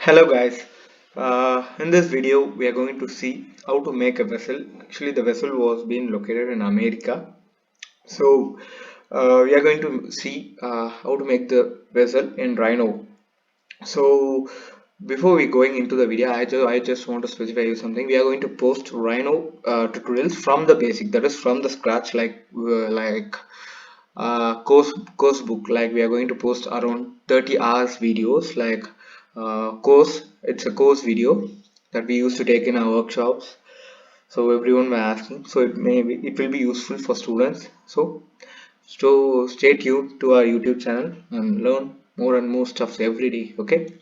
Hello guys, in this video we are going to see how to make a vessel. Actually the vessel was being located in America. So we are going to see how to make the vessel in Rhino. So before we going into the video, I just want to specify you something. We are going to post Rhino tutorials from the basic, that is from the scratch, course book. Like we are going to post around 30 hours videos, like course. It's a course video that we used to take in our workshops. So everyone were asking, so it will be useful for students. So stay tuned to our YouTube channel and learn more and more stuff every day. Okay,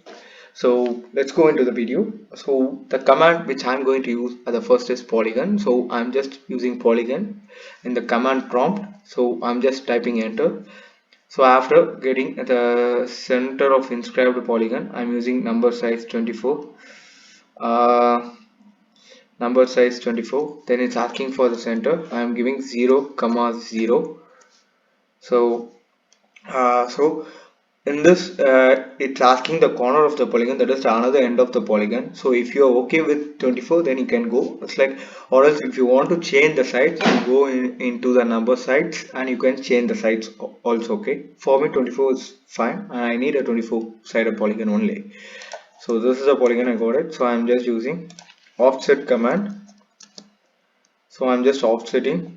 so let's go into the video. So the command which I'm going to use at the first is polygon. So I'm just using polygon in the command prompt. So I'm just typing enter. So after getting at the center of inscribed polygon, I'm using number size 24. uh, Number size 24. Then it's asking for the center. I'm giving 0 comma 0. So in this it's asking the corner of the polygon, that is the another end of the polygon. So if you are okay with 24, then you can go. It's like, or else if you want to change the sides, you go into the number sides and you can change the sides also. Okay, for me 24 is fine. I need a 24 sided polygon only. So this is a polygon, I got it. So I'm just using offset command. So I'm just offsetting.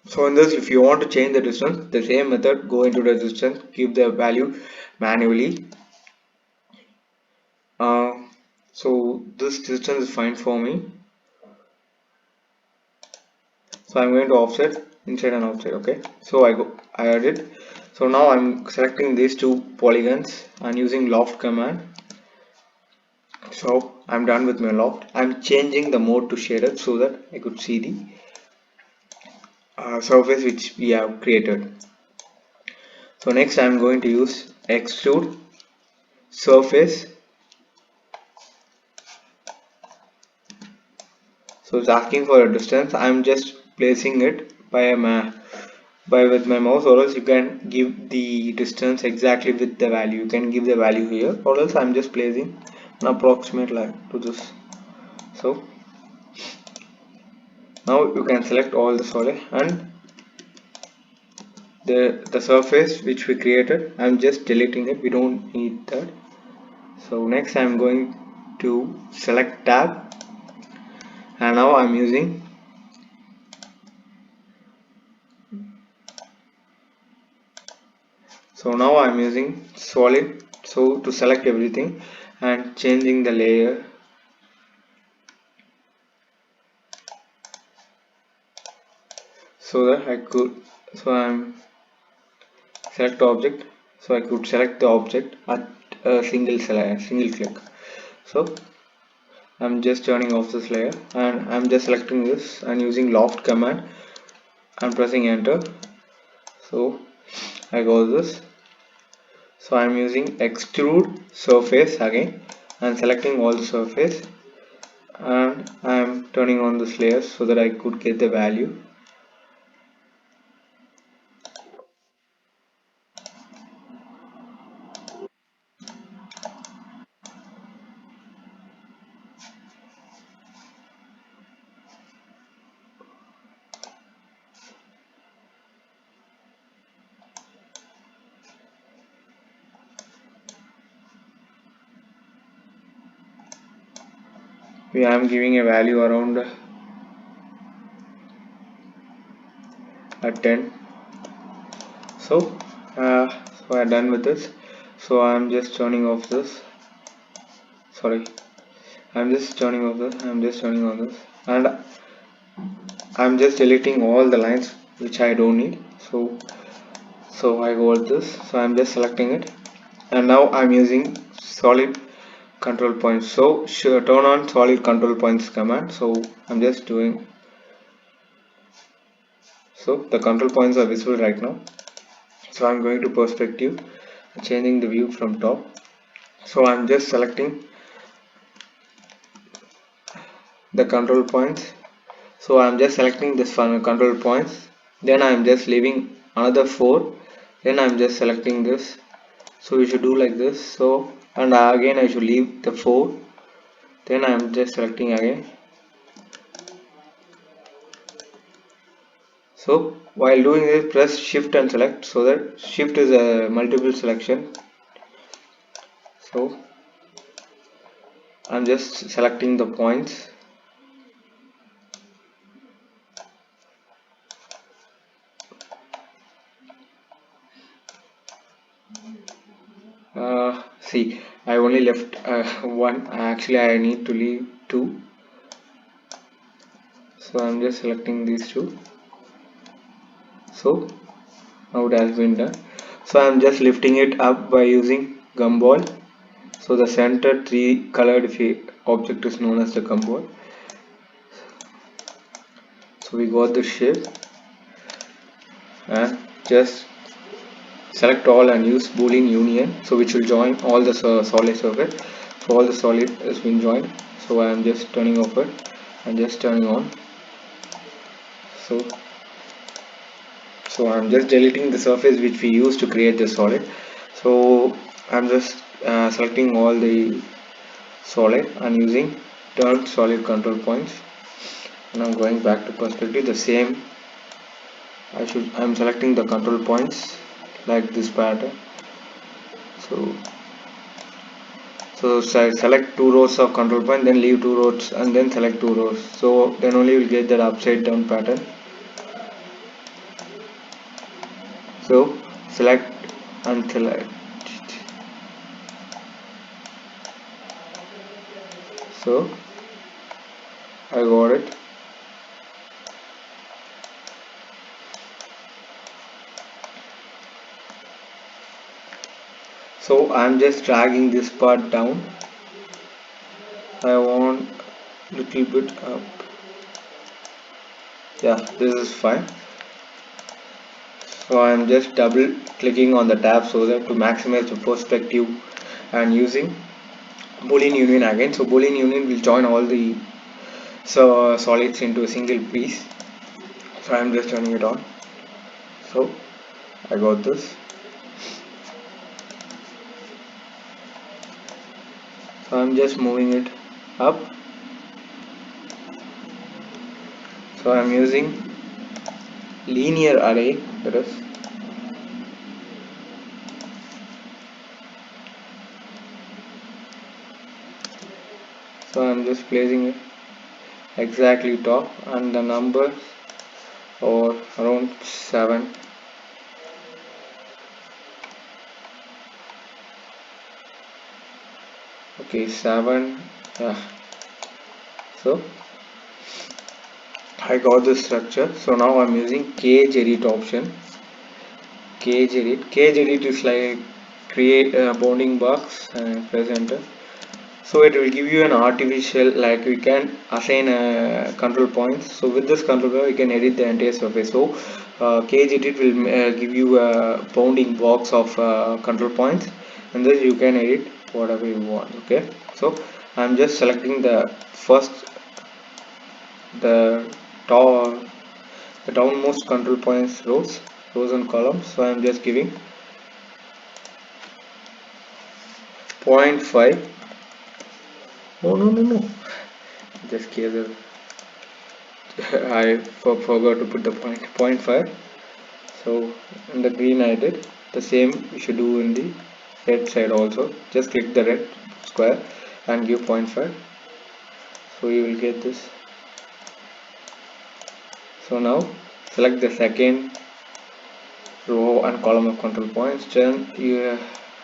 So in this, if you want to change the distance, the same method, go into the distance, give the value manually. uh, so this distance is fine for me. So I'm going to offset inside and outside. Okay, so I added. So now I'm selecting these two polygons and using loft command. So I'm done with my loft. I'm changing the mode to shaded so that I could see the surface which we have created. So next I'm going to use extrude surface. So it's asking for a distance. I'm just placing it by with my mouse, or else you can give the distance exactly with the value. You can give the value here, or else I'm just placing an approximate line to this. So now you can select all the solid and the surface which we created. I'm just deleting it. We don't need that. So next I'm going to select tab, and now I'm using. So now I'm using solid, so to select everything and changing the layer. So that I could, so I'm select object, so I could select the object at a single click. So I'm just turning off this layer and I'm just selecting this and using loft command and pressing enter. So I got this. So I'm using extrude surface again and selecting all the surface, and I'm turning on this layer so that I could get the value. I'm giving a value around a 10. So I'm done with this. So I'm just turning off this. Sorry, I'm just turning off this. I'm just turning on this, and I'm just deleting all the lines which I don't need. So I got this. So I'm just selecting it, and now I'm using solid control points. So sure, turn on solid control points command. So I'm just doing. So the control points are visible right now. So I'm going to perspective, changing the view from top. So I'm just selecting the control points. So I'm just selecting this control points, then I'm just leaving another 4, then I'm just selecting this. So we should do like this. So and again I should leave the 4. Then I am just selecting again. So while doing this, press shift and select, so that shift is a multiple selection. So I'm just selecting the points. See, I only left one. Actually I need to leave 2, so I'm just selecting these 2. So now it has been done. So I'm just lifting it up by using gumball. So the center 3 colored object is known as the gumball. So we got the shape, and just select all and use boolean union, so which will join all the solid surface. So all the solid has been joined, so I am just turning off it and just turning on. So I'm just deleting the surface which we used to create the solid. So I'm just selecting all the solid and using turn solid control points. Now going back to perspective, the same I'm selecting the control points like this pattern. So select 2 rows of control point, then leave 2 rows and then select 2 rows, so then only you will get that upside down pattern. So select and select. So I got it. So I'm just dragging this part down. I want little bit up. Yeah, this is fine. So I'm just double clicking on the tab so that to maximize the perspective, and using boolean union again. So boolean union will join all the solids into a single piece. So I'm just turning it on. So I got this. So I'm just moving it up. So I'm using linear array, that is. So I'm just placing it exactly top, and the numbers are around 7. Okay, 7. Yeah. So I got the structure. So now I'm using cage edit option. Cage edit is like create a bounding box and press enter. So it will give you an artificial, like we can assign control points. So with this control point we can edit the entire surface. So cage edit will give you a bounding box of control points, and then you can edit whatever you want. Okay, so I'm just selecting the first, the top, the downmost control points rows and columns. So I'm just giving 0.5. No, just give the I forgot to put the point 0.5. So in the green I did the same. You should do in the red side also. Just click the red square and give 0.5, so you will get this. So now select the second row and column of control points, then you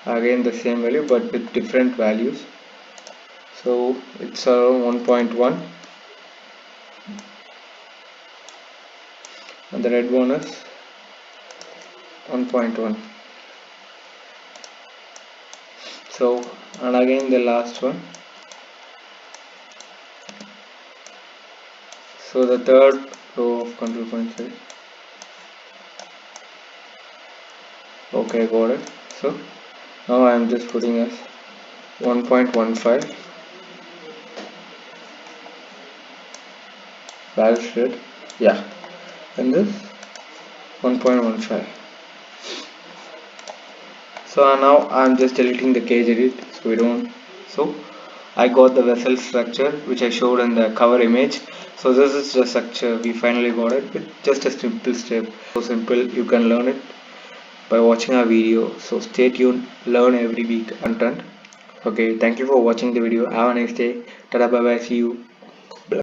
again the same value but with different values. So it's around 1.1, and the red one is 1.1. So, and again the last one. So the third row of control points is okay, got it. So now I am just putting as 1.15 value rate, yeah, and this 1.15. So now I'm just deleting the cage edit. we don't. So I got the vessel structure which I showed in the cover image. So this is the structure we finally got it with just a simple step. So simple, you can learn it by watching our video. So stay tuned, learn every week content. Okay, thank you for watching the video. Have a nice day. Tada, bye bye, see you.